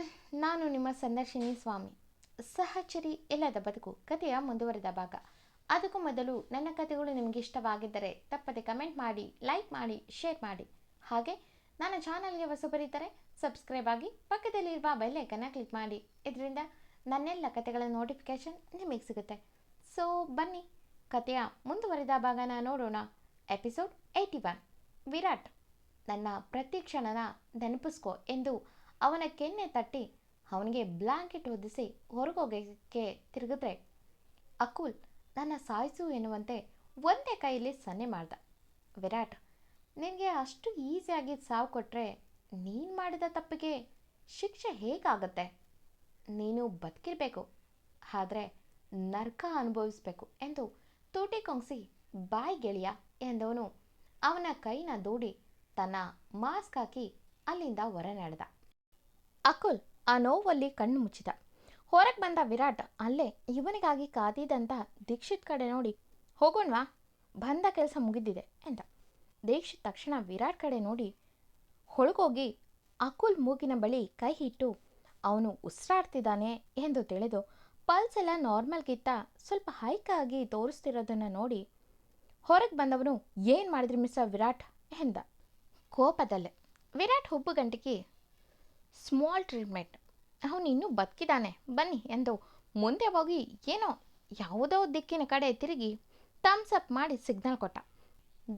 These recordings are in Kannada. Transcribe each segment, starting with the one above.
ಎವ್ರಿವನ್, ನಾನು ನಿಮ್ಮ ಸಂದರ್ಶಿನಿ ಸ್ವಾಮಿ. ಸಹಚರಿ ಇಲ್ಲದ ಬದುಕು ಕಥೆಯ ಮುಂದುವರೆದ ಭಾಗ. ಅದಕ್ಕೂ ಮೊದಲು ನನ್ನ ಕಥೆಗಳು ನಿಮಗೆ ಇಷ್ಟವಾಗಿದ್ದರೆ ತಪ್ಪದೆ ಕಮೆಂಟ್ ಮಾಡಿ, ಲೈಕ್ ಮಾಡಿ, ಶೇರ್ ಮಾಡಿ. ಹಾಗೆ ನನ್ನ ಚಾನಲ್ಗೆ ಹೊಸಬರಿದ್ದರೆ ಸಬ್ಸ್ಕ್ರೈಬ್ ಆಗಿ ಪಕ್ಕದಲ್ಲಿರುವ ಬೆಲ್ ಐಕನ್ನ ಕ್ಲಿಕ್ ಮಾಡಿ. ಇದರಿಂದ ನನ್ನೆಲ್ಲ ಕಥೆಗಳ ನೋಟಿಫಿಕೇಶನ್ ನಿಮಗೆ ಸಿಗುತ್ತೆ. ಸೊ ಬನ್ನಿ, ಕಥೆಯ ಮುಂದುವರೆದ ಭಾಗನ ನೋಡೋಣ. ಎಪಿಸೋಡ್ 81. ವಿರಾಟ್, ನನ್ನ ಪ್ರತಿ ಕ್ಷಣನ ನೆನಪಿಸ್ಕೊ ಎಂದು ಅವನ ಕೆನ್ನೆ ತಟ್ಟಿ ಅವನಿಗೆ ಬ್ಲ್ಯಾಂಕೆಟ್ ಹೊದಿಸಿ ಹೊರಗೋಗೋಕ್ಕೆ ತಿರುಗಿದ್ರೆ ಅಕುಲ್ ನನ್ನ ಸಾಯಿಸು ಎನ್ನುವಂತೆ ಒಂದೇ ಕೈಯಲ್ಲಿ ಸನ್ನೆ ಮಾಡ್ದ. ವಿರಾಟ್, ನಿನಗೆ ಅಷ್ಟು ಈಸಿಯಾಗಿ ಸಾವು ಕೊಟ್ಟರೆ ನೀನು ಮಾಡಿದ ತಪ್ಪಿಗೆ ಶಿಕ್ಷೆ ಹೇಗಾಗತ್ತೆ? ನೀನು ಬದುಕಿರಬೇಕು, ಆದರೆ ನರ್ಕ ಅನುಭವಿಸ್ಬೇಕು ಎಂದು ತೂಟಿ ಕೊಂಗ್ಸಿ ಬಾಯ್ ಗೆಳೆಯ ಎಂದವನು ಅವನ ಕೈನ ದೂಡಿ ತನ್ನ ಮಾಸ್ಕ್ ಹಾಕಿ ಅಲ್ಲಿಂದ ಹೊರ ನಡೆದ. ಅಕುಲ್ ಆ ನೋವಲ್ಲಿ ಕಣ್ಣು ಮುಚ್ಚಿದ. ಹೊರಗೆ ಬಂದ ವಿರಾಟ್ ಅಲ್ಲೇ ಇವನಿಗಾಗಿ ಕಾದಿದ್ದಂಥ ದೀಕ್ಷಿತ್ ಕಡೆ ನೋಡಿ, ಹೋಗೋಣವಾ, ಬಂದ ಕೆಲಸ ಮುಗಿದಿದೆ ಎಂದ. ದೀಕ್ಷಿತ್ ತಕ್ಷಣ ವಿರಾಟ್ ಕಡೆ ನೋಡಿ ಹೊಳಗೋಗಿ ಅಕುಲ್ ಮೂಗಿನ ಬಳಿ ಕೈ ಇಟ್ಟು ಅವನು ಉಸಿರಾಡ್ತಿದ್ದಾನೆ ಎಂದು ತಿಳಿದು ಪಲ್ಸ್ ಎಲ್ಲ ನಾರ್ಮಲ್ಗಿಂತ ಸ್ವಲ್ಪ ಹೈಕಾಗಿ ತೋರಿಸ್ತಿರೋದನ್ನು ನೋಡಿ ಹೊರಗೆ ಬಂದವನು, ಏನು ಮಾಡಿದ್ರಿ ಮಿಸ್ಟರ್ ವಿರಾಟ್ ಎಂದ ಕೋಪದಲ್ಲೇ. ವಿರಾಟ್ ಹುಬ್ಬು ಗಂಟಿಗೆ ಸ್ಮಾಲ್ ಟ್ರೀಟ್ಮೆಂಟ್, ಅವನು ಇನ್ನೂ ಬದುಕಿದ್ದಾನೆ ಬನ್ನಿ ಎಂದು ಮುಂದೆ ಹೋಗಿ ಏನೋ ಯಾವುದೋ ದಿಕ್ಕಿನ ಕಡೆ ತಿರುಗಿ ಥಮ್ಸ್ ಅಪ್ ಮಾಡಿ ಸಿಗ್ನಲ್ ಕೊಟ್ಟ.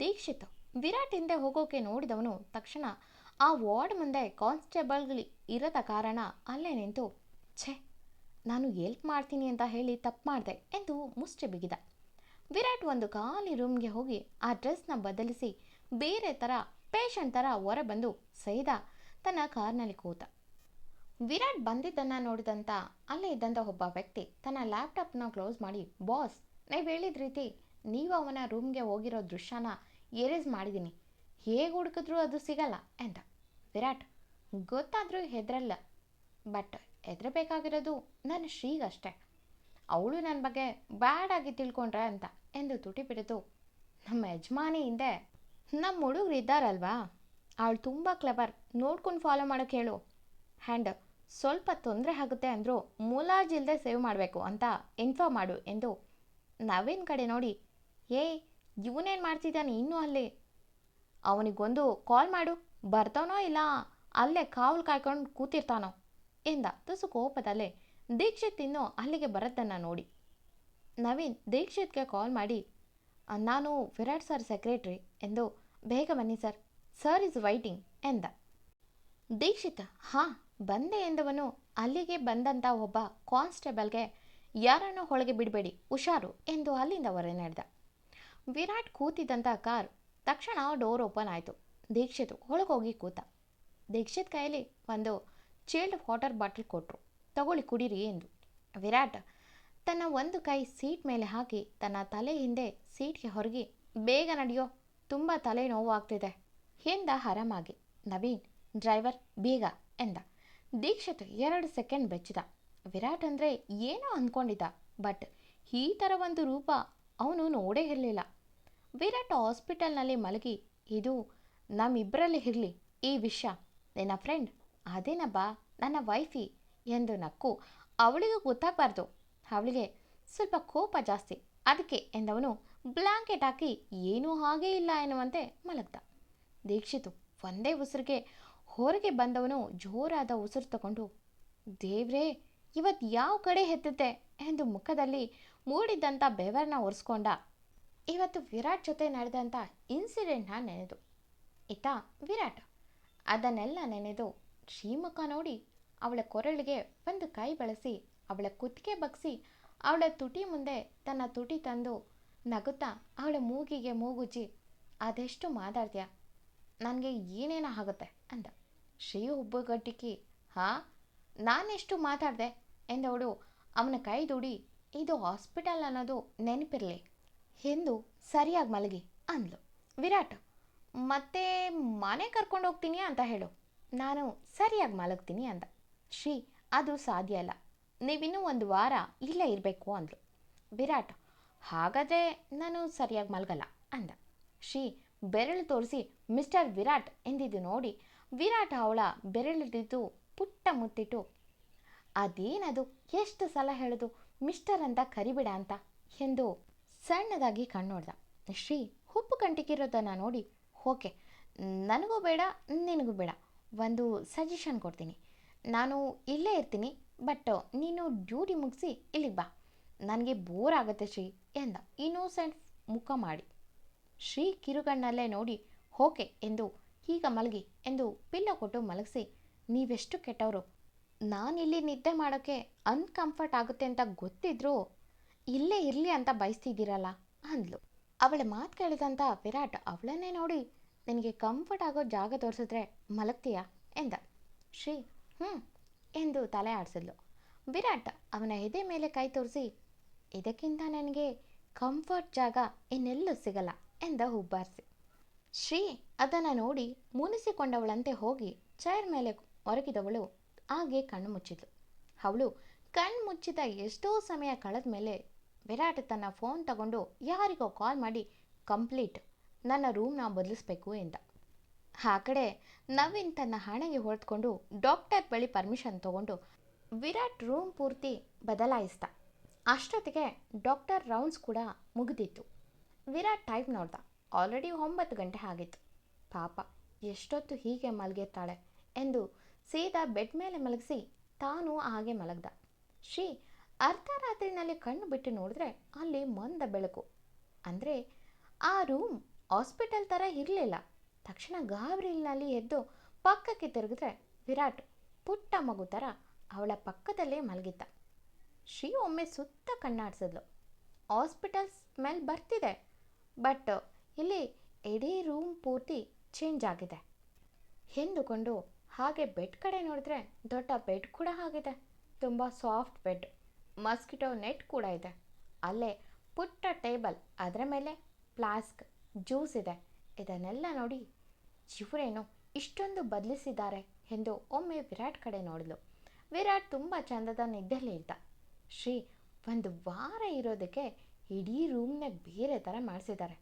ದೀಕ್ಷಿತ್ ವಿರಾಟ್ ಹಿಂದೆ ಹೋಗೋಕೆ ನೋಡಿದವನು ತಕ್ಷಣ ಆ ವಾರ್ಡ್ ಮುಂದೆ ಕಾನ್ಸ್ಟೇಬಲ್ಗಳು ಇರದ ಕಾರಣ ಅಲ್ಲೇ ನಿಂತು, ಛೇ, ನಾನು ಹೆಲ್ಪ್ ಮಾಡ್ತೀನಿ ಅಂತ ಹೇಳಿ ತಪ್ಪು ಮಾಡಿದೆ ಎಂದು ಮುಷ್ಟಿ ಬಿಗಿದ. ವಿರಾಟ್ ಒಂದು ಖಾಲಿ ರೂಮ್ಗೆ ಹೋಗಿ ಆ ಡ್ರೆಸ್ನ ಬದಲಿಸಿ ಬೇರೆ ಥರ ಪೇಷಂಟ್ ಥರ ಹೊರ ಬಂದು ಸೈದಾ ತನ್ನ ಕಾರ್ನಲ್ಲಿ ಕೂತ. ವಿರಾಟ್ ಬಂದಿದ್ದನ್ನು ನೋಡಿದಂಥ ಅಲ್ಲೇ ಇದ್ದಂಥ ಒಬ್ಬ ವ್ಯಕ್ತಿ ತನ್ನ ಲ್ಯಾಪ್ಟಾಪ್ನ ಕ್ಲೋಸ್ ಮಾಡಿ, ಬಾಸ್, ನೀವು ಹೇಳಿದ ರೀತಿ ನೀವು ಅವನ ರೂಮ್ಗೆ ಹೋಗಿರೋ ದೃಶ್ಯನ ಎರೇಸ್ ಮಾಡಿದ್ದೀನಿ, ಹೇಗೆ ಹುಡುಕಿದ್ರೂ ಅದು ಸಿಗಲ್ಲ ಎಂದ. ವಿರಾಟ್, ಗೊತ್ತಾದರೂ ಹೆದರಲ್ಲ, ಬಟ್ ಹೆದರಬೇಕಾಗಿರೋದು ನನ್ನ ಶ್ರೀಗಷ್ಟೇ. ಅವಳು ನನ್ನ ಬಗ್ಗೆ ಬ್ಯಾಡ್ ಆಗಿ ತಿಳ್ಕೊಂಡ್ರೆ ಅಂತ ಎಂದು ತುಟಿ ಬಿಡಿದು, ನಮ್ಮ ಯಜಮಾನಿ ಹಿಂದೆ ನಮ್ಮ ಹುಡುಗರು ಇದ್ದಾರಲ್ವಾ, ಅವಳು ತುಂಬ ಕ್ಲೆವರ್, ನೋಡ್ಕೊಂಡು ಫಾಲೋ ಮಾಡೋಕ್ಕೆ ಹೇಳು. ಆ್ಯಂಡ್ ಸ್ವಲ್ಪ ತೊಂದರೆ ಆಗುತ್ತೆ ಅಂದರೂ ಮುಲಾಜಿಲ್ಲದೆ ಸೇವ್ ಮಾಡಬೇಕು ಅಂತ ಇನ್ಫಾರ್ಮ್ ಮಾಡು ಎಂದು ನವೀನ್ ಕಡೆ ನೋಡಿ, ಇವನೇನು ಮಾಡ್ತಿದ್ದಾನೆ ಇನ್ನೂ ಅಲ್ಲಿ, ಅವನಿಗೊಂದು ಕಾಲ್ ಮಾಡು, ಬರ್ತಾನೋ ಇಲ್ಲ ಅಲ್ಲೇ ಕಾವಲು ಕಾಯ್ಕೊಂಡು ಕೂತಿರ್ತಾನೋ ಎಂದ ತುಸು ಕೋಪದಲ್ಲೇ. ದೀಕ್ಷಿತ್ ಇನ್ನೂ ಅಲ್ಲಿಗೆ ಬರೋದನ್ನು ನೋಡಿ ನವೀನ್ ದೀಕ್ಷಿತ್ಗೆ ಕಾಲ್ ಮಾಡಿ, ನಾನು ವಿರಾಟ್ ಸರ್ ಸೆಕ್ರೆಟ್ರಿ ಎಂದು, ಬೇಗ ಬನ್ನಿ ಸರ್, ಸರ್ ಇಸ್ ವೈಟಿಂಗ್ ಎಂದ. ದೀಕ್ಷಿತ್ ಹಾಂ ಬಂದೆ ಎಂದವನು ಅಲ್ಲಿಗೆ ಬಂದಂಥ ಒಬ್ಬ ಕಾನ್ಸ್ಟೇಬಲ್ಗೆ, ಯಾರನ್ನೂ ಒಳಗೆ ಬಿಡಬೇಡಿ, ಹುಷಾರು ಎಂದು ಅಲ್ಲಿಂದ ಹೊರ ನಡೆದ. ವಿರಾಟ್ ಕೂತಿದ್ದಂಥ ಕಾರ್ ತಕ್ಷಣ ಡೋರ್ ಓಪನ್ ಆಯಿತು. ದೀಕ್ಷಿತ್ ಒಳಗೋಗಿ ಕೂತ. ದೀಕ್ಷಿತ್ ಕೈಯಲ್ಲಿ ಒಂದು ಚಿಲ್ಡ್ ವಾಟರ್ ಬಾಟಲ್ ಕೊಟ್ಟರು, ತಗೊಳ್ಳಿ ಕುಡೀರಿ ಎಂದು. ವಿರಾಟ್ ತನ್ನ ಒಂದು ಕೈ ಸೀಟ್ ಮೇಲೆ ಹಾಕಿ ತನ್ನ ತಲೆ ಹಿಂದೆ ಸೀಟ್ಗೆ ಹೊರಗಿ, ಬೇಗ ನಡೆಯೋ, ತುಂಬ ತಲೆ ನೋವು ಆಗ್ತಿದೆ ಎಂದ ಆರಾಮಾಗಿ. ನವೀನ್, ಡ್ರೈವರ್ ಬೇಗ ಎಂದ. ದೀಕ್ಷಿತ್ 2 ಸೆಕೆಂಡ್ ಬೆಚ್ಚಿದ. ವಿರಾಟ್ ಅಂದರೆ ಏನೋ ಅಂದ್ಕೊಂಡಿದ್ದ, ಬಟ್ ಈ ಥರ ಒಂದು ರೂಪ ಅವನು ನೋಡೇ ಇರಲಿಲ್ಲ. ವಿರಾಟ್ ಹಾಸ್ಪಿಟಲ್ನಲ್ಲಿ ಮಲಗಿ, ಇದು ನಮ್ಮಿಬ್ಬರಲ್ಲಿ ಇರಲಿ ಈ ವಿಷಯ, ನಿನ್ನ ಫ್ರೆಂಡ್ ಅದೇನಬ್ಬಾ ನನ್ನ ವೈಫಿ ಎಂದು ನಕ್ಕು, ಅವಳಿಗೂ ಗೊತ್ತಾಗಬಾರ್ದು, ಅವಳಿಗೆ ಸ್ವಲ್ಪ ಕೋಪ ಜಾಸ್ತಿ ಅದಕ್ಕೆ ಎಂದವನು ಬ್ಲ್ಯಾಂಕೆಟ್ ಹಾಕಿ ಏನೂ ಹಾಗೇ ಇಲ್ಲ ಎನ್ನುವಂತೆ ಮಲಗ್ದ. ದೀಕ್ಷಿತ್ ಒಂದೇ ಉಸಿರಿಗೆ ಹೊರಗೆ ಬಂದವನು ಜೋರಾದ ಉಸಿರು ತಗೊಂಡು, ದೇವ್ರೇ, ಇವತ್ತು ಯಾವ ಕಡೆ ಹೆತ್ತುತ್ತೆ ಎಂದು ಮುಖದಲ್ಲಿ ಮೂಡಿದ್ದಂಥ ಬೆವರನ್ನ ಒರೆಸ್ಕೊಂಡ. ಇವತ್ತು ವಿರಾಟ್ ಜೊತೆ ನಡೆದಂಥ ಇನ್ಸಿಡೆಂಟ್ನ ನೆನೆದು ಇತ್ತ ವಿರಾಟ್. ಅದನ್ನೆಲ್ಲ ನೆನೆದು ಶ್ರೀಮುಖ ನೋಡಿ ಅವಳ ಕೊರಳಿಗೆ ಒಂದು ಕೈ ಬಳಸಿ ಅವಳ ಕುತ್ತಿಗೆ ಬಗ್ಸಿ ಅವಳ ತುಟಿ ಮುಂದೆ ತನ್ನ ತುಟಿ ತಂದು ನಗುತ್ತಾ ಅವಳ ಮೂಗಿಗೆ ಮೂಗುಜ್ಜಿ, ಅದೆಷ್ಟು ಮಾತಾಡ್ತೀಯ, ನನಗೆ ಏನೇನೋ ಆಗುತ್ತೆ ಅಂದ. ಶ್ರೀ ಹುಬ್ಬುಗಟ್ಟಿಕ್ಕಿ, ಹಾಂ, ನಾನೆಷ್ಟು ಮಾತಾಡಿದೆ ಎಂದವಳು ಅವನ ಕೈ ದೂಡಿ, ಇದು ಹಾಸ್ಪಿಟಲ್ ಅನ್ನೋದು ನೆನಪಿರಲಿ ಎಂದು ಸರಿಯಾಗಿ ಮಲಗಿ ಅಂದ್ಲು. ವಿರಾಟ್, ಮತ್ತೆ ಮನೆ ಕರ್ಕೊಂಡು ಹೋಗ್ತೀನಿ ಅಂತ ಹೇಳು, ನಾನು ಸರಿಯಾಗಿ ಮಲಗ್ತೀನಿ ಅಂದ. ಶ್ರೀ, ಅದು ಸಾಧ್ಯ ಇಲ್ಲ, ನೀವಿನ್ನೂ 1 ವಾರ ಇಲ್ಲೇ ಇರಬೇಕು ಅಂದ್ಲು. ವಿರಾಟ್, ಹಾಗಾದರೆ ನಾನು ಸರಿಯಾಗಿ ಮಲಗಲ್ಲ ಅಂದ. ಶ್ರೀ ಬೆರಳು ತೋರಿಸಿ ಮಿಸ್ಟರ್ ವಿರಾಟ್ ಎಂದಿದ್ದು ನೋಡಿ ವಿರಾಟ್ ಅವಳ ಬೆರಳಿಡಿದು ಪುಟ್ಟ ಮುತ್ತಿಟ್ಟು, ಅದೇನದು, ಎಷ್ಟು ಸಲ ಹೇಳೋದು ಮಿಸ್ಟರ್ ಅಂತ ಕರಿಬಿಡ ಅಂತ ಎಂದು ಸಣ್ಣದಾಗಿ ಕಣ್ಣೋಡ್ದ. ಶ್ರೀ ಉಪ್ಪು ಕಂಟಿಕಿರೋದನ್ನು ನೋಡಿ, ಓಕೆ, ನನಗೂ ಬೇಡ ನಿನಗೂ ಬೇಡ, ಒಂದು ಸಜೆಷನ್ ಕೊಡ್ತೀನಿ. ನಾನು ಇಲ್ಲೇ ಇರ್ತೀನಿ, ಬಟ್ ನೀನು ಡ್ಯೂಟಿ ಮುಗಿಸಿ ಇಲ್ಲಿಗೆ ಬಾ, ನನಗೆ ಬೋರ್ ಆಗುತ್ತೆ ಶ್ರೀ ಎಂದ ಇನ್ನೋಸೆಂಟ್ ಮುಖ ಮಾಡಿ. ಶ್ರೀ ಕಿರುಗಣ್ಣಲ್ಲೇ ನೋಡಿ ಓಕೆ ಎಂದು ಈಗ ಮಲಗಿ ಎಂದು ಪಿಲ್ಲೋ ಕೊಟ್ಟು ಮಲಗಿಸಿ, ನೀವೆಷ್ಟು ಕೆಟ್ಟವರು, ನಾನಿಲ್ಲಿ ನಿದ್ದೆ ಮಾಡೋಕ್ಕೆ ಅನ್ಕಂಫರ್ಟ್ ಆಗುತ್ತೆ ಅಂತ ಗೊತ್ತಿದ್ರೂ ಇಲ್ಲೇ ಇರಲಿ ಅಂತ ಬಯಸ್ತಿದ್ದೀರಲ್ಲ ಅಂದ್ಲು. ಅವಳ ಮಾತು ಕೇಳಿದಂಥ ವಿರಾಟ್ ಅವಳನ್ನೇ ನೋಡಿ, ನಿನಗೆ ಕಂಫರ್ಟ್ ಆಗೋ ಜಾಗ ತೋರಿಸಿದ್ರೆ ಮಲಗ್ತೀಯಾ ಎಂದ. ಶ್ರೀ ಎಂದು ತಲೆ ಆಡಿಸಿದ್ಲು. ವಿರಾಟ್ ಅವನ ಎದೆ ಮೇಲೆ ಕೈ ತೋರಿಸಿ, ಇದಕ್ಕಿಂತ ನನಗೆ ಕಂಫರ್ಟ್ ಜಾಗ ಇನ್ನೆಲ್ಲೂ ಸಿಗಲ್ಲ ಎಂದ ಹುಬ್ಬಾರಿಸಿ. ಶ್ರೀ ಅದನ್ನು ನೋಡಿ ಮುನಿಸಿಕೊಂಡವಳಂತೆ ಹೋಗಿ ಚೇರ್ ಮೇಲೆ ಒರಗಿದವಳು ಹಾಗೆ ಕಣ್ಣು ಮುಚ್ಚಿದ್ಲು. ಅವಳು ಕಣ್ಣು ಮುಚ್ಚಿದ ಎಷ್ಟೋ ಸಮಯ ಕಳೆದ ಮೇಲೆ ವಿರಾಟ್ ತನ್ನ ಫೋನ್ ತಗೊಂಡು ಯಾರಿಗೋ ಕಾಲ್ ಮಾಡಿ, ಕಂಪ್ಲೀಟ್ ನನ್ನ ರೂಮ್ನ ಬದಲಿಸ್ಬೇಕು ಎಂದ. ಆ ಕಡೆ ನವೀನ್ ತನ್ನ ಹಣೆಗೆ ಹೊಡೆದುಕೊಂಡು ಡಾಕ್ಟರ್ ಬಳಿ ಪರ್ಮಿಷನ್ ತಗೊಂಡು ವಿರಾಟ್ ರೂಮ್ ಪೂರ್ತಿ ಬದಲಾಯಿಸ್ದ. ಅಷ್ಟೊತ್ತಿಗೆ ಡಾಕ್ಟರ್ ರೌಂಡ್ಸ್ ಕೂಡ ಮುಗಿದಿತ್ತು. ವಿರಾಟ್ ಟೈಮ್ ನೋಡ್ದ, ಆಲ್ರೆಡಿ 9 ಗಂಟೆ ಆಗಿತ್ತು. ಪಾಪ ಎಷ್ಟೊತ್ತು ಹೀಗೆ ಮಲಗಿರ್ತಾಳೆ ಎಂದು ಸೀದಾ ಬೆಡ್ ಮೇಲೆ ಮಲಗಿಸಿ ತಾನು ಹಾಗೆ ಮಲಗ್ದ. ಶ್ರೀ ಅರ್ಧ ರಾತ್ರಿನಲ್ಲಿ ಕಣ್ಣು ಬಿಟ್ಟು ನೋಡಿದ್ರೆ ಅಲ್ಲಿ ಮಂದ ಬೆಳಕು. ಅಂದರೆ ಆ ರೂಮ್ ಹಾಸ್ಪಿಟಲ್ ಥರ ಇರಲಿಲ್ಲ. ತಕ್ಷಣ ಗಾಬರಿನಲ್ಲಿ ಎದ್ದು ಪಕ್ಕಕ್ಕೆ ತಿರುಗಿದ್ರೆ ವಿರಾಟ್ ಪುಟ್ಟ ಮಗು ಥರ ಅವಳ ಪಕ್ಕದಲ್ಲೇ ಮಲಗಿದ್ದ. ಶ್ರೀ ಒಮ್ಮೆ ಸುತ್ತ ಕಣ್ಣಾಡಿಸಿದ್ಲು. ಹಾಸ್ಪಿಟಲ್ ಸ್ಮೆಲ್ ಬರ್ತಿದೆ, ಬಟ್ ಇಲ್ಲಿ ಇಡೀ ರೂಮ್ ಪೂರ್ತಿ ಚೇಂಜ್ ಆಗಿದೆ ಎಂದುಕೊಂಡು ಹಾಗೆ ಬೆಡ್ ಕಡೆ ನೋಡಿದ್ರೆ ದೊಡ್ಡ ಬೆಡ್ ಕೂಡ ಆಗಿದೆ. ತುಂಬ ಸಾಫ್ಟ್ ಬೆಡ್, ಮಸ್ಕಿಟೋ ನೆಟ್ ಕೂಡ ಇದೆ. ಅಲ್ಲೇ ಪುಟ್ಟ ಟೇಬಲ್, ಅದರ ಮೇಲೆ ಫ್ಲಾಸ್ಕ್, ಜ್ಯೂಸ್ ಇದೆ. ಇದನ್ನೆಲ್ಲ ನೋಡಿ ಇವರೇನು ಇಷ್ಟೊಂದು ಬದಲಿಸಿದ್ದಾರೆ ಎಂದು ಒಮ್ಮೆ ವಿರಾಟ್ ಕಡೆ ನೋಡಿದ್ಲು. ವಿರಾಟ್ ತುಂಬ ಚಂದದ ನಿದ್ದೆಯಲ್ಲಿ ಇದ್ದ. ಶ್ರೀ ಒಂದು ವಾರ ಇರೋದಕ್ಕೆ ಇಡೀ ರೂಮ್ನ ಬೇರೆ ಥರ ಮಾಡಿಸಿದ್ದಾರೆ.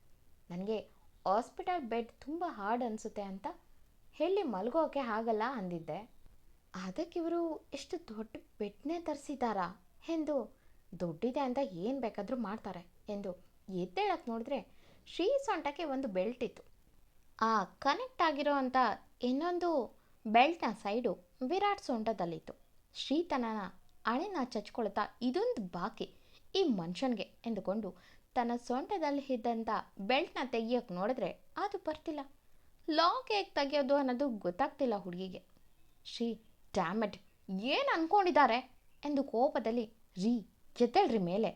ನನಗೆ ಹಾಸ್ಪಿಟಲ್ ಬೆಡ್ ತುಂಬ ಹಾರ್ಡ್ ಅನಿಸುತ್ತೆ ಅಂತ ಹೇಳಿ ಮಲಗೋಕೆ ಆಗಲ್ಲ ಅಂದಿದ್ದೆ, ಅದಕ್ಕಿವರು ಎಷ್ಟು ದೊಡ್ಡ ಬೆಡ್ನೇ ತರಿಸಿದ್ದಾರಾ ಎಂದು, ದುಡ್ಡಿದೆ ಅಂತ ಏನು ಬೇಕಾದರೂ ಮಾಡ್ತಾರೆ ಎಂದು ಎದ್ದೇಳಕ್ಕೆ ನೋಡಿದ್ರೆ ಶ್ರೀ ಸೊಂಟಕ್ಕೆ ಒಂದು ಬೆಲ್ಟ್ ಇತ್ತು. ಆ ಕನೆಕ್ಟ್ ಆಗಿರೋ ಅಂಥ ಇನ್ನೊಂದು ಬೆಲ್ಟ್ನ ಸೈಡು ವಿರಾಟ್ ಸೊಂಟದಲ್ಲಿತ್ತು. ಶ್ರೀ ತನ್ನ ಹಣೆನ ಚಚ್ಕೊಳ್ತಾ, ಇದೊಂದು ಬಾಕಿ ಈ ಮನುಷ್ಯನಿಗೆ ಎಂದುಕೊಂಡು ತನ್ನ ಸೊಂಟದಲ್ಲಿ ಇದ್ದಂಥ ಬೆಲ್ಟ್ನ ತೆಗಿಯೋಕ್ಕೆ ನೋಡಿದ್ರೆ ಅದು ಬರ್ತಿಲ್ಲ. ಲಾಕ್ ಹೇಗೆ ತೆಗಿಯೋದು ಅನ್ನೋದು ಗೊತ್ತಾಗ್ತಿಲ್ಲ ಹುಡುಗಿಗೆ. ಶ್ರೀ ಡ್ಯಾಮೆಟ್, ಏನು ಅಂದ್ಕೊಂಡಿದ್ದಾರೆ ಎಂದು ಕೋಪದಲ್ಲಿ, ರೀ ಎದ್ದೇಳ್ರಿ ಮೇಲೆ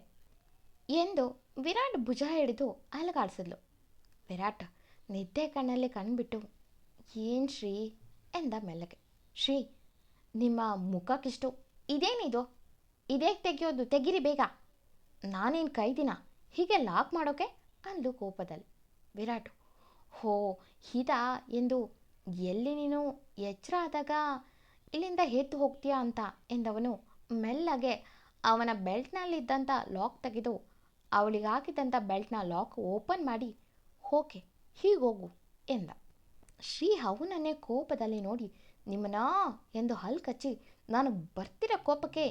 ಎಂದು ವಿರಾಟ್ ಭುಜ ಹಿಡಿದು ಅಲಗಾಡಿಸಿದ್ಲು. ವಿರಾಟ್ ನಿದ್ದೆ ಕಣ್ಣಲ್ಲಿ ಕಣ್ಬಿಟ್ಟು, ಏನು ಶ್ರೀ ಎಂದ ಮೆಲ್ಲಗೆ. ಶ್ರೀ ನಿಮ್ಮ ಮುಖಕ್ಕಿಷ್ಟು ಇದೇನಿದು, ಇದೇಗೆ ತೆಗಿಯೋದು, ತೆಗಿರಿ ಬೇಗ, ನಾನೇನು ಕೈದಿನ ಹೀಗೆ ಲಾಕ್ ಮಾಡೋಕೆ ಅಂದು ಕೋಪದಲ್ಲಿ. ವಿರಾಟ್ ಹೋ ಇದಾ ಎಂದು, ಎಲ್ಲಿ ನೀನು ಎಚ್ಚರ ಆದಾಗ ಇಲ್ಲಿಂದ ಎದ್ದು ಹೋಗ್ತೀಯಾ ಅಂತ ಎಂದವನು ಮೆಲ್ಲಗೆ ಅವನ ಬೆಲ್ಟ್ನಲ್ಲಿದ್ದಂಥ ಲಾಕ್ ತೆಗೆದು ಅವಳಿಗೆ ಹಾಕಿದ್ದಂಥ ಬೆಲ್ಟ್ನ ಲಾಕ್ ಓಪನ್ ಮಾಡಿ, ಓಕೆ ಹೀಗೋಗು ಎಂದ. ಶ್ರೀ ಅವನನ್ನೇ ಕೋಪದಲ್ಲಿ ನೋಡಿ, ನಿಮ್ಮನ್ನ ಎಂದು ಹಲ್ಲು ಕಚ್ಚಿ, ನಾನು ಬರ್ತಿರೋ ಕೋಪಕ್ಕೆ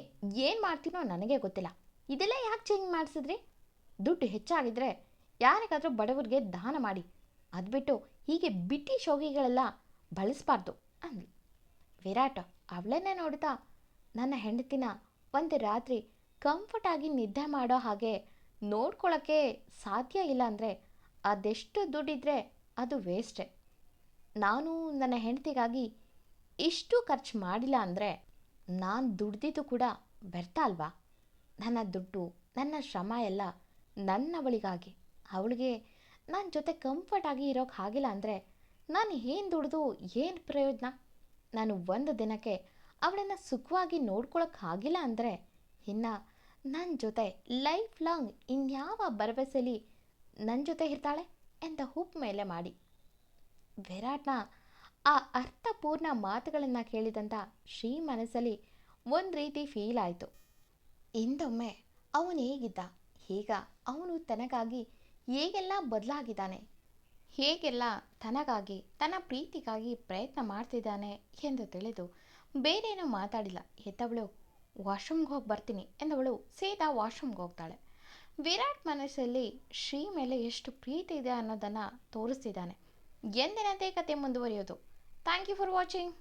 ಏನು ಮಾಡ್ತೀನೋ ನನಗೆ ಗೊತ್ತಿಲ್ಲ, ಇದೆಲ್ಲ ಯಾಕೆ ಚೇಂಜ್ ಮಾಡಿಸಿದ್ರಿ, ದುಡ್ಡು ಹೆಚ್ಚಾಗಿದ್ದರೆ ಯಾರಿಗಾದರೂ ಬಡವರಿಗೆ ದಾನ ಮಾಡಿ, ಅದು ಬಿಟ್ಟು ಹೀಗೆ ಬಿಟ್ಟಿ ಶೋಗಿಗಳೆಲ್ಲ ಬಳಸಬಾರ್ದು ಅಂದ್ಲು. ವಿರಾಟ್ ಅವಳನ್ನೇ ನೋಡ್ತಾ, ನನ್ನ ಹೆಂಡತಿನ ಒಂದು ರಾತ್ರಿ ಕಂಫರ್ಟಾಗಿ ನಿದ್ದೆ ಮಾಡೋ ಹಾಗೆ ನೋಡ್ಕೊಳ್ಳೋಕ್ಕೆ ಸಾಧ್ಯ ಇಲ್ಲ ಅಂದರೆ ಅದೆಷ್ಟು ದುಡ್ಡಿದ್ರೆ ಅದು ವೇಸ್ಟೇ. ನಾನು ನನ್ನ ಹೆಂಡತಿಗಾಗಿ ಇಷ್ಟು ಖರ್ಚು ಮಾಡಿಲ್ಲ ಅಂದರೆ ನಾನು ದುಡ್ದಿದ್ದು ಕೂಡ ವ್ಯರ್ಥ ಅಲ್ವಾ. ನನ್ನ ದುಡ್ಡು, ನನ್ನ ಶ್ರಮ ಎಲ್ಲ ನನ್ನವಳಿಗಾಗಿ, ಅವಳಿಗೆ ನನ್ನ ಜೊತೆ ಕಂಫರ್ಟಾಗಿ ಇರೋಕ್ಕೆ ಆಗಿಲ್ಲ ಅಂದರೆ ನಾನು ಏನು ದುಡ್ದು ಏನು ಪ್ರಯೋಜನ. ನಾನು ಒಂದು ದಿನಕ್ಕೆ ಅವಳನ್ನು ಸುಖವಾಗಿ ನೋಡ್ಕೊಳಕ್ಕೆ ಆಗಿಲ್ಲ ಅಂದರೆ ಇನ್ನು ನನ್ನ ಜೊತೆ ಲೈಫ್ ಲಾಂಗ್ ಇನ್ಯಾವ ಭರವಸೆಯಲ್ಲಿ ನನ್ನ ಜೊತೆ ಇರ್ತಾಳೆ ಎಂದ ಹುಪ್ ಮೇಲೆ ಮಾಡಿ. ವಿರಾಟ್ನ ಆ ಅರ್ಥಪೂರ್ಣ ಮಾತುಗಳನ್ನು ಕೇಳಿದಂಥ ಶ್ರೀ ಮನಸ್ಸಲ್ಲಿ ಒಂದು ರೀತಿ ಫೀಲ್ ಆಯಿತು. ಹಿಂದೊಮ್ಮೆ ಅವನು ಹೇಗಿದ್ದ, ಈಗ ಅವನು ತನಗಾಗಿ ಹೇಗೆಲ್ಲ ಬದಲಾಗಿದ್ದಾನೆ, ಹೇಗೆಲ್ಲ ತನಗಾಗಿ ತನ್ನ ಪ್ರೀತಿಗಾಗಿ ಪ್ರಯತ್ನ ಮಾಡ್ತಿದ್ದಾನೆ ಎಂದು ತಿಳಿದು ಬೇರೇನೂ ಮಾತಾಡಿಲ್ಲ. ಎದ್ದವಳು ವಾಶ್ರೂಮ್ಗೆ ಹೋಗಿ ಬರ್ತೀನಿ ಎಂದವಳು ಸೀದಾ ವಾಶ್ರೂಮ್ಗೆ ಹೋಗ್ತಾಳೆ. ವಿರಾಟ್ ಮನಸ್ಸಲ್ಲಿ ಶ್ರೀ ಮೇಲೆ ಎಷ್ಟು ಪ್ರೀತಿ ಇದೆ ಅನ್ನೋದನ್ನು ತೋರಿಸ್ತಿದ್ದಾನೆ. ಎಂದಿನಂತೆ ಕತೆ ಮುಂದುವರಿಯೋದು. Thank you for watching.